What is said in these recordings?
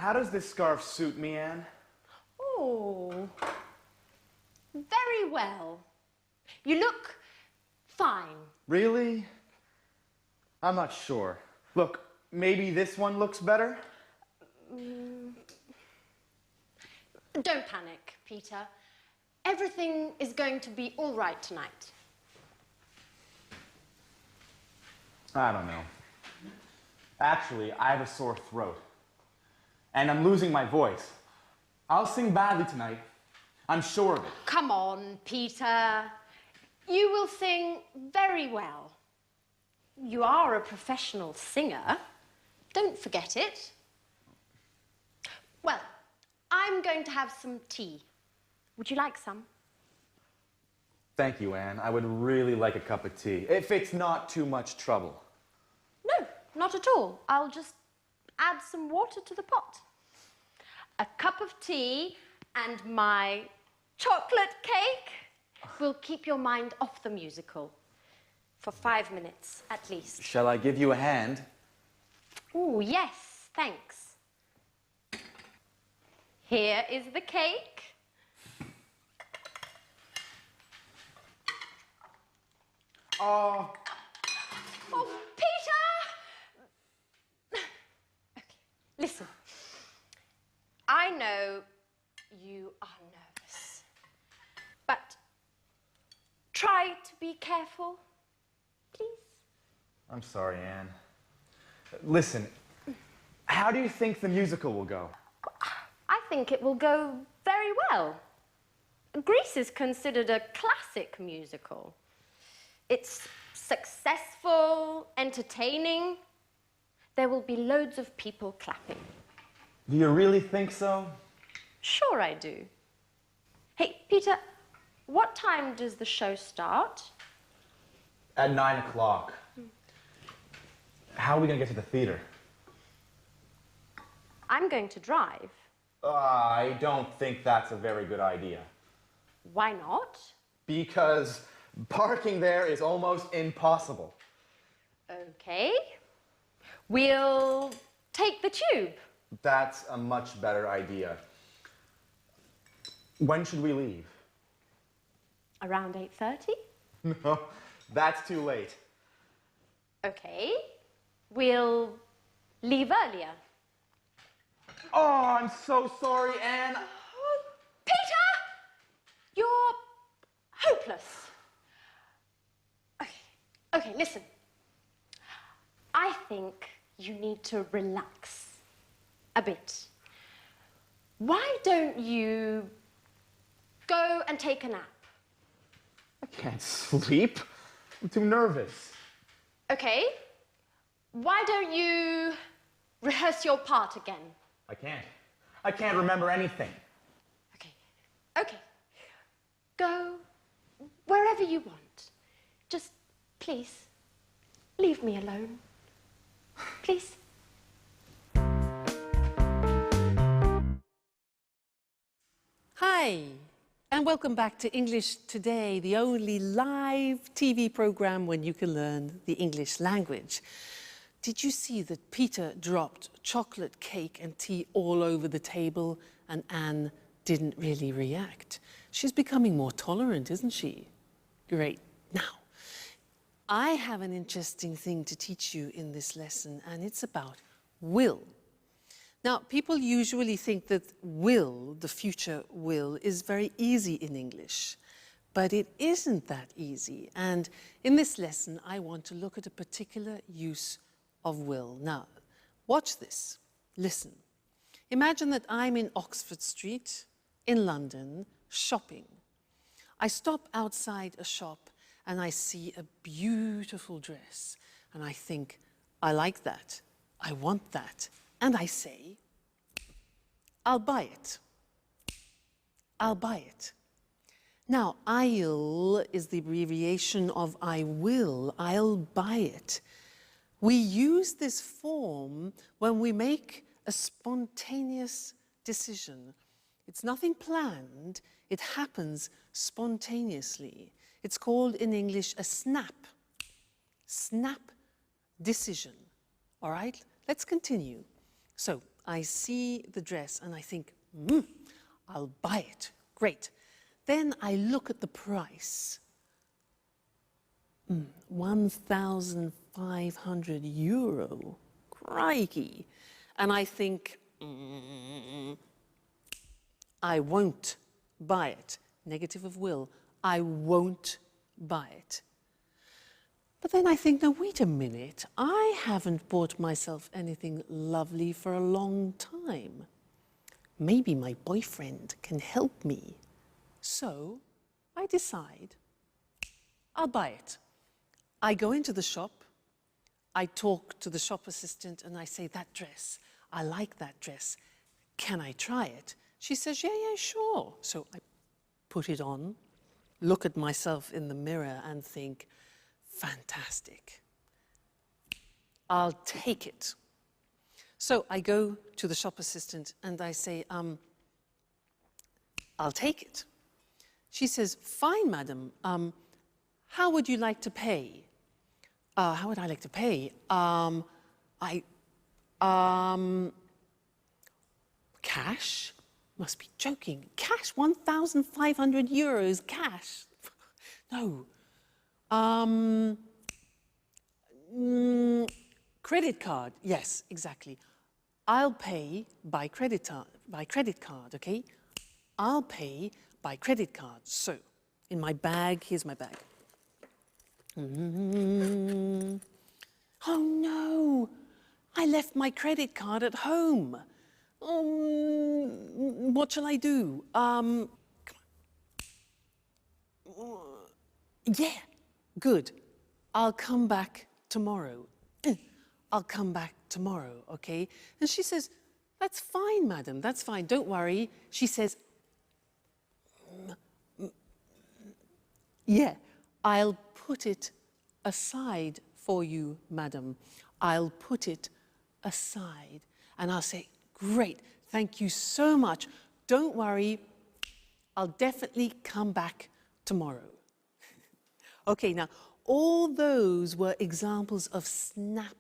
how does this scarf suit me, Anne? Oh, very well. You look fine. Really? I'm not sure. Look, maybe this one looks better? Don't panic, Peter. Everything is going to be all right tonight. I don't know. Actually, I have a sore throat. And I'm losing my voice. I'll sing badly tonight. I'm sure of it. Come on, Peter. You will sing very well. You are a professional singer. Don't forget it. Well, I'm going to have some tea. Would you like some? Thank you, Anne. I would really like a cup of tea, if it's not too much trouble. No, not at all. I'll just add some water to the pot. A cup of tea and my chocolate cake will keep your mind off the musical for 5 minutes at least. Shall I give you a hand? Oh, yes, thanks. Here is the cake. Oh, Oh, Peter! Okay, listen. I know you are nervous, but try to be careful, please. I'm sorry, Anne. Listen, how do you think the musical will go? I think it will go very well. Grease is considered a classic musical. It's successful, entertaining. There will be loads of people clapping. Do you really think so? Sure I do. Hey, Peter, what time does the show start? At 9 o'clock. How are we gonna get to the theater? I'm going to drive. I don't think that's a very good idea. Why not? Because parking there is almost impossible. Okay. We'll take the tube. That's a much better idea. When should we leave? Around 8:30? No, that's too late. Okay. We'll leave earlier. Oh, I'm so sorry, Anne. Oh, Peter! You're hopeless. Okay, listen. I think you need to relax a bit. Why don't you go and take a nap? I can't sleep. I'm too nervous. Okay. Why don't you rehearse your part again? I can't. I can't remember anything. Okay. Go wherever you want. Just, please, leave me alone. Please. Hi, and welcome back to English Today, the only live TV program when you can learn the English language. Did you see that Peter dropped chocolate cake and tea all over the table and Anne didn't really react? She's becoming more tolerant, isn't she? Great. Now, I have an interesting thing to teach you in this lesson, and it's about will. Now, people usually think that will, the future will, is very easy in English, but it isn't that easy. And in this lesson, I want to look at a particular use of will. Now, watch this. Listen. Imagine that I'm in Oxford Street in London shopping. I stop outside a shop and I see a beautiful dress and I think, I like that, I want that, and I say, I'll buy it. I'll buy it. Now, I'll is the abbreviation of I will. I'll buy it. We use this form when we make a spontaneous decision. It's nothing planned, it happens spontaneously. It's called in English a snap decision. All right, let's continue. So, I see the dress and I think, I'll buy it. Great. Then I look at the price. 1,500 euro. Crikey. And I think, I won't buy it. Negative of will. I won't buy it. But then I think, now wait a minute. I haven't bought myself anything lovely for a long time. Maybe my boyfriend can help me. So I decide I'll buy it. I go into the shop, I talk to the shop assistant and I say, that dress, I like that dress. Can I try it? She says, yeah, sure. So I put it on, look at myself in the mirror and think, fantastic. I'll take it. So I go to the shop assistant and I say, I'll take it. She says, fine, madam. How would you like to pay? How would I like to pay? Cash? Must be joking. Cash, 1,500 euros cash. No. Credit card. Yes, exactly. I'll pay by credit card, okay? I'll pay by credit card. So, in my bag, here's my bag. Oh no, I left my credit card at home. What shall I do? Yeah, good. I'll come back tomorrow. I'll come back tomorrow, okay? And she says, that's fine, madam, that's fine, don't worry. She says, yeah, I'll put it aside for you, madam. I'll put it aside. And I'll say, great, thank you so much. Don't worry, I'll definitely come back tomorrow. Okay, now, all those were examples of snap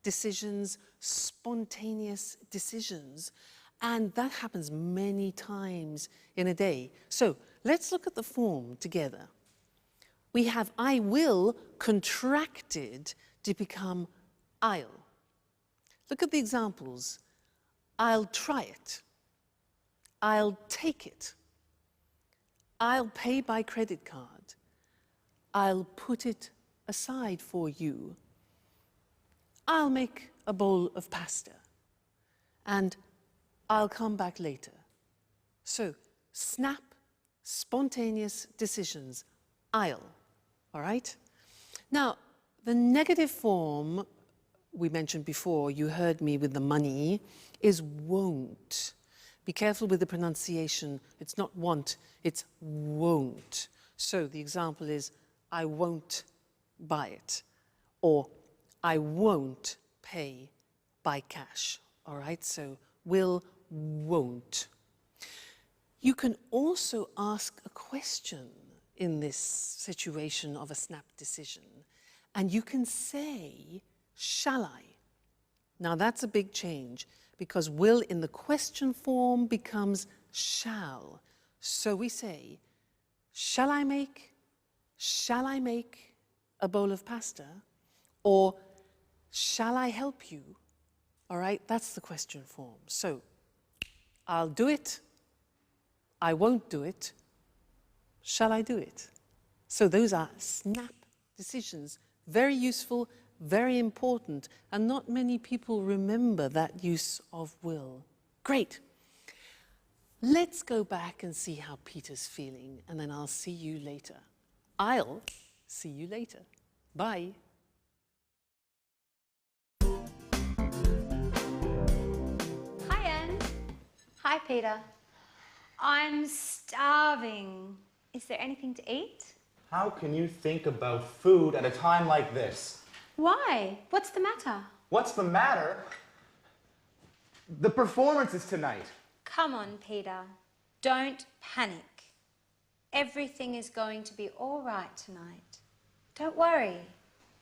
decisions, spontaneous decisions, and that happens many times in a day. So let's look at the form together. We have I will contracted to become I'll. Look at the examples. I'll try it. I'll take it. I'll pay by credit card. I'll put it aside for you. I'll make a bowl of pasta. And I'll come back later. So, snap, spontaneous decisions. I'll. All right? Now, the negative form we mentioned before, you heard me with the money, is won't. Be careful with the pronunciation. It's not want, it's won't. So the example is, I won't buy it. Or, I won't pay by cash. All right? So, will, won't. You can also ask a question in this situation of a snap decision. And you can say, shall I? Now that's a big change because will in the question form becomes shall. So we say, shall I make a bowl of pasta? Or shall I help you? All right, that's the question form. So I'll do it. I won't do it. Shall I do it? So those are snap decisions. Very useful, very important, and not many people remember that use of will. Great. Let's go back and see how Peter's feeling, and then I'll see you later. I'll see you later. Bye. Hi, Anne. Hi, Peter. I'm starving. Is there anything to eat? How can you think about food at a time like this? Why? What's the matter? What's the matter? The performance is tonight. Come on, Peter. Don't panic. Everything is going to be all right tonight. Don't worry.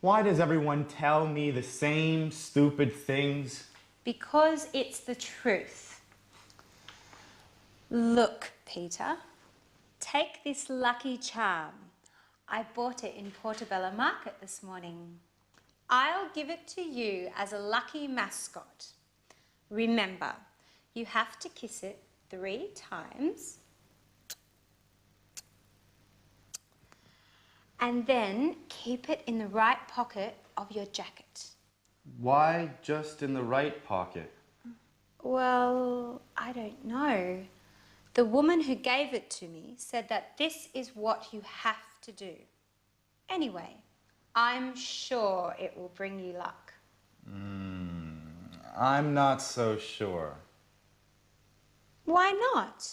Why does everyone tell me the same stupid things? because it's the truth. Look, Peter, take this lucky charm. I bought it in Portobello Market this morning. I'll give it to you as a lucky mascot. Remember, you have to kiss it 3 times. And then keep it in the right pocket of your jacket. Why just in the right pocket? Well, I don't know. The woman who gave it to me said that this is what you have to do. Anyway, I'm sure it will bring you luck. I'm not so sure. Why not?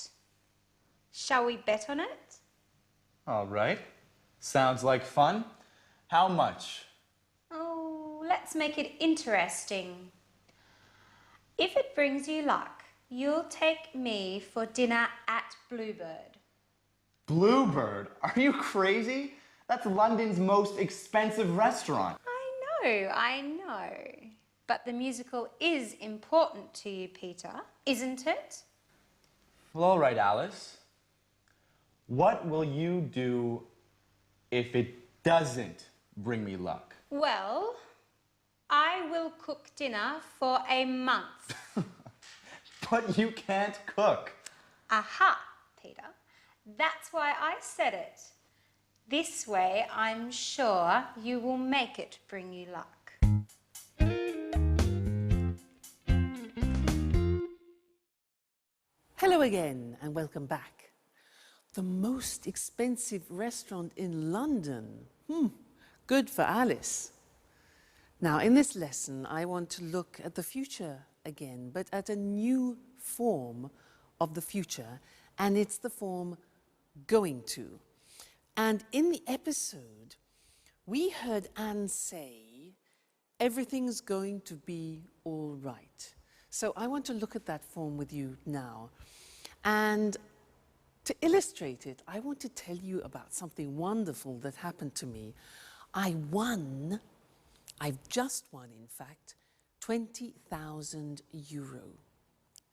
Shall we bet on it? All right. Sounds like fun. How much? Oh, let's make it interesting. If it brings you luck, you'll take me for dinner at Bluebird. Bluebird? Are you crazy? That's London's most expensive restaurant. I know. But the musical is important to you, Peter, isn't it? Well, all right, Alice. What will you do if it doesn't bring me luck? Well, I will cook dinner for a month. But you can't cook. Aha, Peter. That's why I said it. This way, I'm sure you will make it bring you luck. Hello again and welcome back. The most expensive restaurant in London. Good for Alice. Now, in this lesson, I want to look at the future again, but at a new form of the future, and it's the form going to. And in the episode, we heard Anne say, everything's going to be all right. So I want to look at that form with you now. And to illustrate it, I want to tell you about something wonderful that happened to me. I've just won, in fact, 20,000 euro.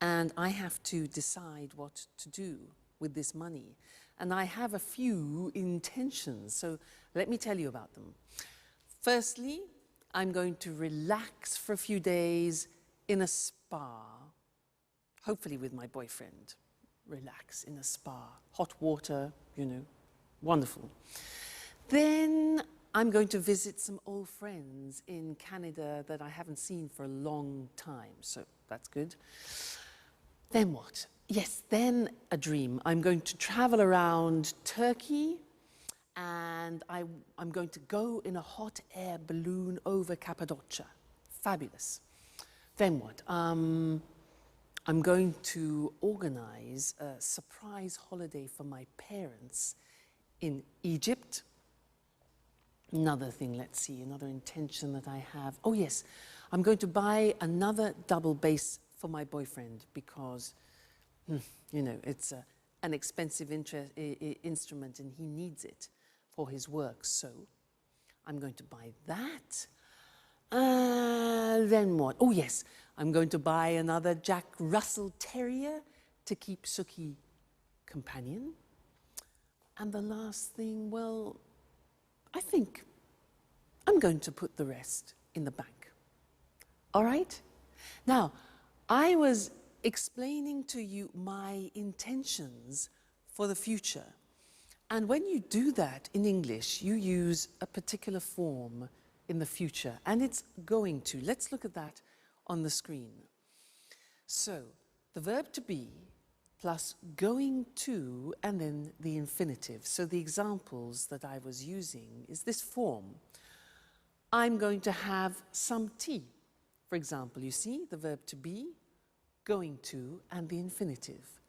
And I have to decide what to do with this money. And I have a few intentions, so let me tell you about them. Firstly, I'm going to relax for a few days in a spa, hopefully with my boyfriend. Relax in a spa, hot water, you know, wonderful. Then I'm going to visit some old friends in Canada that I haven't seen for a long time, so that's good. Then what? Yes, then a dream. I'm going to travel around Turkey and I'm going to go in a hot air balloon over Cappadocia. Fabulous. Then what? I'm going to organize a surprise holiday for my parents in Egypt. Another thing, let's see, another intention that I have. Oh yes, I'm going to buy another double bass for my boyfriend because, you know, it's an expensive instrument and he needs it for his work. So I'm going to buy that. Then what? Oh yes, I'm going to buy another Jack Russell Terrier to keep Suki companion. And the last thing, well, I think I'm going to put the rest in the bank. All right? Now, I was explaining to you my intentions for the future. And when you do that in English, you use a particular form in the future, and it's going to. Let's look at that on the screen. So, the verb to be plus going to, and then the infinitive. So the examples that I was using is this form. I'm going to have some tea. For example, you see the verb to be, going to, and the infinitive.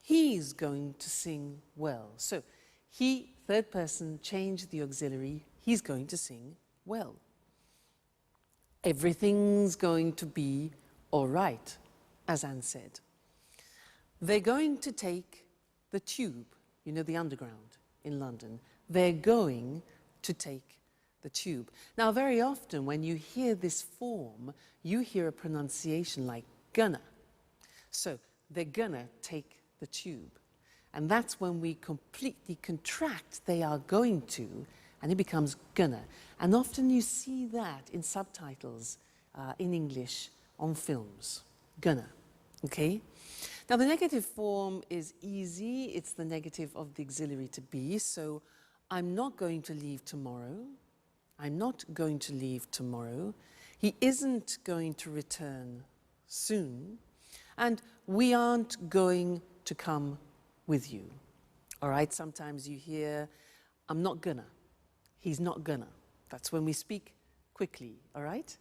He's going to sing well. So he, third person, changed the auxiliary. He's going to sing well. Everything's going to be all right, as Anne said. They're going to take the tube, you know, the underground in London. They're going to take the tube. Now, very often when you hear this form, you hear a pronunciation like gonna. So they're gonna take the tube. And that's when we completely contract, they are going to, and it becomes gonna. And often you see that in subtitles in English on films. Gonna, okay? Now the negative form is easy. It's the negative of the auxiliary to be. So I'm not going to leave tomorrow. I'm not going to leave tomorrow. He isn't going to return soon. And we aren't going to come with you. All right, sometimes you hear, I'm not gonna. He's not gonna. That's when we speak quickly, all right?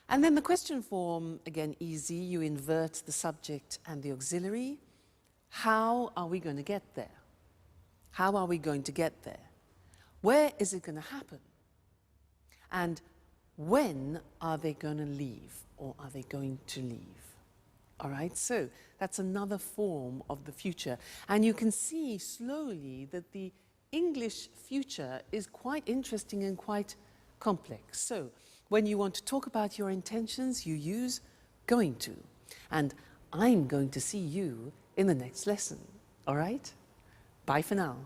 And then the question form, again, easy. You invert the subject and the auxiliary. How are we going to get there? How are we going to get there? Where is it going to happen? And when are they going to leave, or are they going to leave? All right, so that's another form of the future. And you can see slowly that the English future is quite interesting and quite complex. So when you want to talk about your intentions, you use going to. And I'm going to see you in the next lesson. All right? Bye for now.